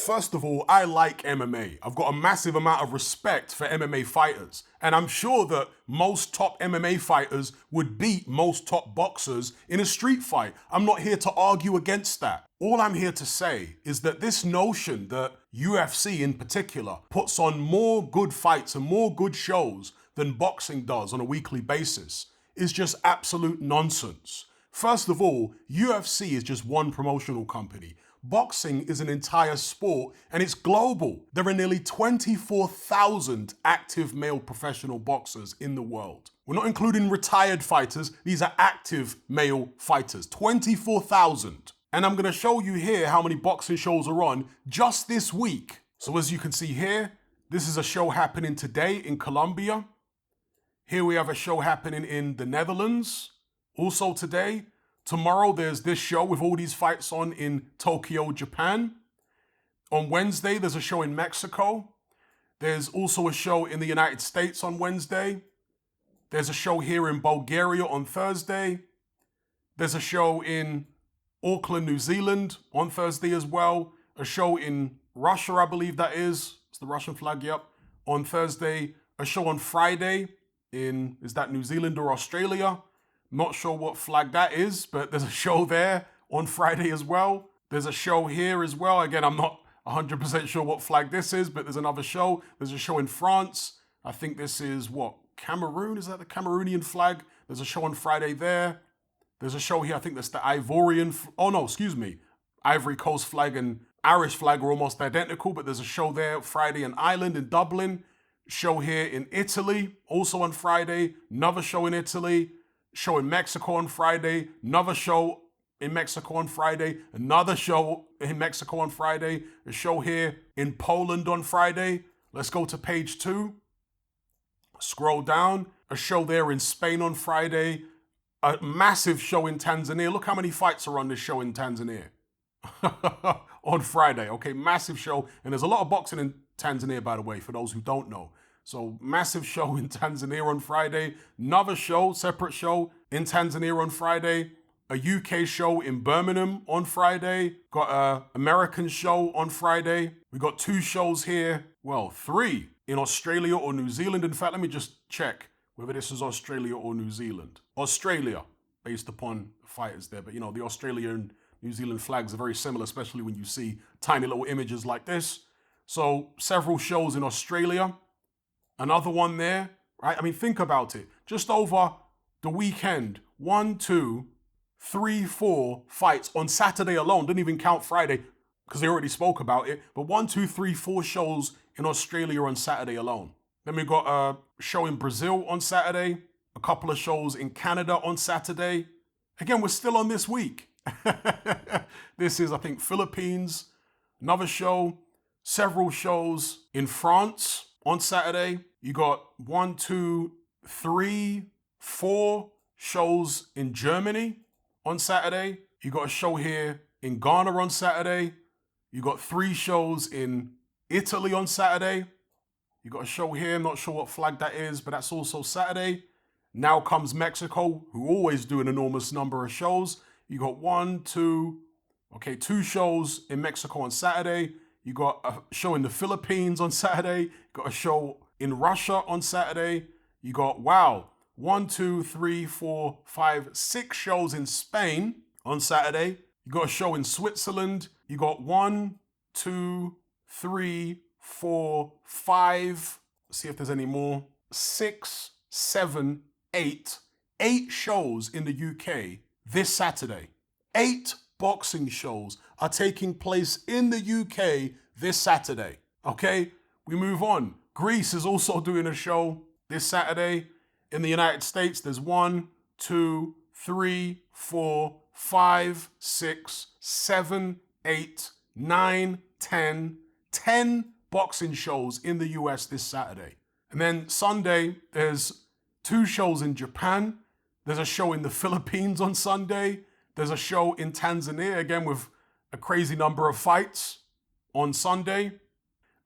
First of all, I like MMA. I've got a massive amount of respect for MMA fighters. And I'm sure that most top MMA fighters would beat most top boxers in a street fight. I'm not here to argue against that. All I'm here to say is that this notion that UFC in particular puts on more good fights and more good shows than boxing does on a weekly basis is just absolute nonsense. First of all, UFC is just one promotional company. Boxing is an entire sport and it's global. There are nearly 24,000 active male professional boxers in the world. We're not including retired fighters, these are active male fighters, 24,000. And I'm gonna show you here how many boxing shows are on just this week. So as you can see here, this is a show happening today in Colombia. Here we have a show happening in the Netherlands, also today. Tomorrow, there's this show with all these fights on in Tokyo, Japan. On Wednesday, there's a show in Mexico. There's also a show in the United States on Wednesday. There's a show here in Bulgaria on Thursday. There's a show in Auckland, New Zealand on Thursday as well. A show in Russia, I believe that is. It's the Russian flag, yep. On Thursday. A show on Friday in, is that New Zealand or Australia? Not sure what flag that is, but there's a show there on Friday as well. There's a show here as well. Again, I'm not 100% sure what flag this is, but there's another show. There's a show in France. I think this is what, Cameroon? Is that the Cameroonian flag? There's a show on Friday there. There's a show here, I think that's the Ivorian, Ivory Coast flag and Irish flag are almost identical, but there's a show there Friday in Ireland, in Dublin. Show here in Italy, also on Friday. Another show in Italy. Show in Mexico on Friday, another show in Mexico on Friday, another show in Mexico on Friday, a show here in Poland on Friday. Let's go to page 2. Scroll down, a show there in Spain on Friday, a massive show in Tanzania. Look how many fights are on this show in Tanzania. On Friday, okay, massive show. And there's a lot of boxing in Tanzania, by the way, for those who don't know. So massive show in Tanzania on Friday, another show, separate show in Tanzania on Friday, a UK show in Birmingham on Friday, got an American show on Friday. We got 2 shows here, well, 3 in Australia or New Zealand. In fact, let me just check whether this is Australia or New Zealand. Australia, based upon the fighters there, but you know, the Australia and New Zealand flags are very similar, especially when you see tiny little images like this. So several shows in Australia. Another one there, right? I mean, think about it. Just over the weekend, 1, 2, 3, 4 fights on Saturday alone. Didn't even count Friday because they already spoke about it. But 1, 2, 3, 4 shows in Australia on Saturday alone. Then we got a show in Brazil on Saturday. A couple of shows in Canada on Saturday. Again, we're still on this week. This is, I think, Philippines. Another show. Several shows in France on Saturday. You got 1, 2, 3, 4 shows in Germany on Saturday. You got a show here in Ghana on Saturday. You got 3 shows in Italy on Saturday. You got a show here, I'm not sure what flag that is, but that's also Saturday. Now comes Mexico, who always do an enormous number of shows. You got 2 shows in Mexico on Saturday. You got a show in the Philippines on Saturday. You got a show in Russia on Saturday. You got, 1, 2, 3, 4, 5, 6 shows in Spain on Saturday. You got a show in Switzerland. You got 1, 2, 3, 4, 5. Let's see if there's any more. 6, 7, 8. 8 shows in the UK this Saturday. 8 boxing shows are taking place in the UK this Saturday. Okay, we move on. Greece is also doing a show this Saturday. In the United States, there's 1, 2, 3, 4, 5, 6, 7, 8, 9, 10. 10 boxing shows in the US this Saturday. And then Sunday, there's 2 shows in Japan. There's a show in the Philippines on Sunday. There's a show in Tanzania, again, with a crazy number of fights on Sunday.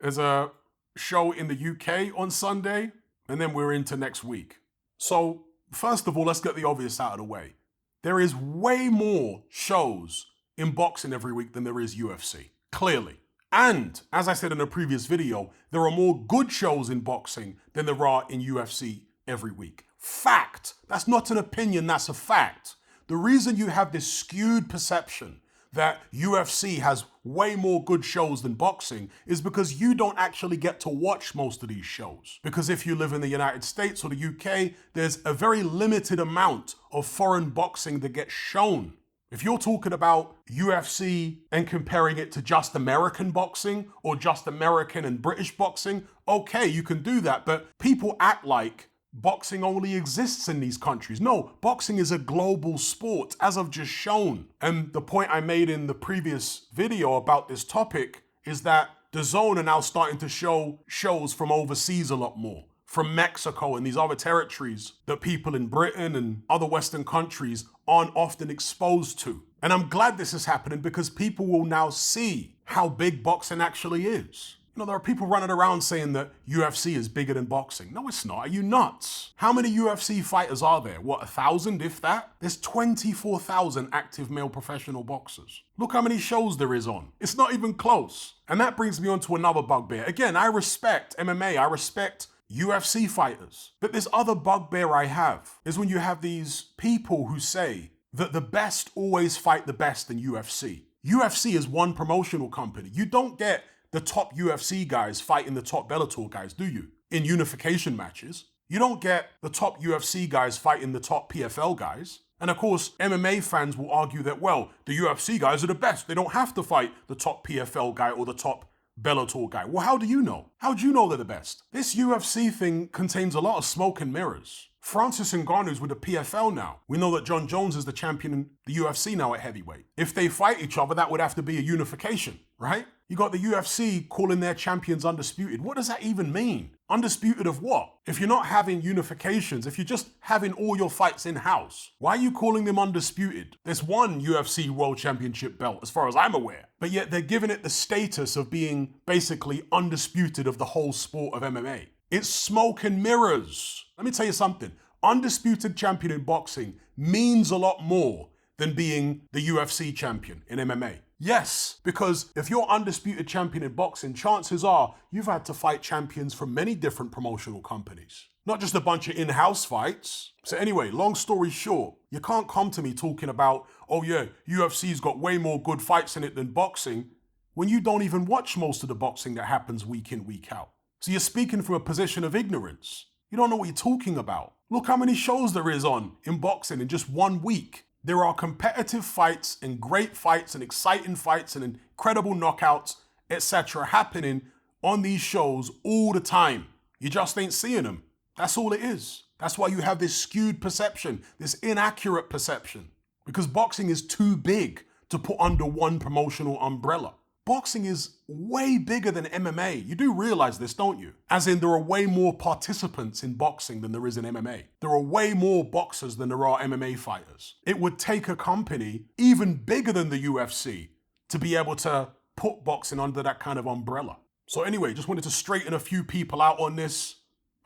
There's a show in the UK on Sunday. And then we're into next week. So, first of all, let's get the obvious out of the way. There is way more shows in boxing every week than there is UFC. Clearly. And as I said in a previous video, there are more good shows in boxing than there are in UFC every week. Fact. That's not an opinion, that's a fact. The reason you have this skewed perception that UFC has way more good shows than boxing is because you don't actually get to watch most of these shows. Because if you live in the United States or the UK, there's a very limited amount of foreign boxing that gets shown. If you're talking about UFC and comparing it to just American boxing or just American and British boxing, okay, you can do that, but people act like boxing only exists in these countries. No, boxing is a global sport, as I've just shown. And the point I made in the previous video about this topic is that DAZN are now starting to show shows from overseas a lot more, from Mexico and these other territories that people in Britain and other Western countries aren't often exposed to. And I'm glad this is happening because people will now see how big boxing actually is. You know, there are people running around saying that UFC is bigger than boxing. No, it's not. Are you nuts? How many UFC fighters are there? What, 1,000, if that? There's 24,000 active male professional boxers. Look how many shows there is on. It's not even close. And that brings me on to another bugbear. Again, I respect MMA. I respect UFC fighters. But this other bugbear I have is when you have these people who say that the best always fight the best in UFC. UFC is one promotional company. You don't get the top UFC guys fighting the top Bellator guys, do you? In unification matches. You don't get the top UFC guys fighting the top PFL guys. And of course, MMA fans will argue that, well, the UFC guys are the best. They don't have to fight the top PFL guy or the top Bellator guy. Well, how do you know? How do you know they're the best? This UFC thing contains a lot of smoke and mirrors. Francis Ngannou's with the PFL now. We know that John Jones is the champion in the UFC now at heavyweight. If they fight each other, that would have to be a unification, right? You got the UFC calling their champions undisputed. What does that even mean? Undisputed of what? If you're not having unifications, if you're just having all your fights in-house, why are you calling them undisputed? There's one UFC World Championship belt, as far as I'm aware, but yet they're giving it the status of being basically undisputed of the whole sport of MMA. It's smoke and mirrors. Let me tell you something. Undisputed champion in boxing means a lot more than being the UFC champion in MMA. Yes, because if you're undisputed champion in boxing, chances are you've had to fight champions from many different promotional companies, not just a bunch of in-house fights. So anyway, long story short, you can't come to me talking about, oh yeah, UFC's got way more good fights in it than boxing, when you don't even watch most of the boxing that happens week in, week out. So you're speaking from a position of ignorance. You don't know what you're talking about. Look how many shows there is on in boxing in just 1 week. There are competitive fights and great fights and exciting fights and incredible knockouts, etc. happening on these shows all the time. You just ain't seeing them. That's all it is. That's why you have this skewed perception, this inaccurate perception. Because boxing is too big to put under one promotional umbrella. Boxing is way bigger than MMA. You do realize this, don't you? As in, there are way more participants in boxing than there is in MMA. There are way more boxers than there are MMA fighters. It would take a company even bigger than the UFC to be able to put boxing under that kind of umbrella. So anyway, just wanted to straighten a few people out on this.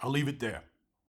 I'll leave it there.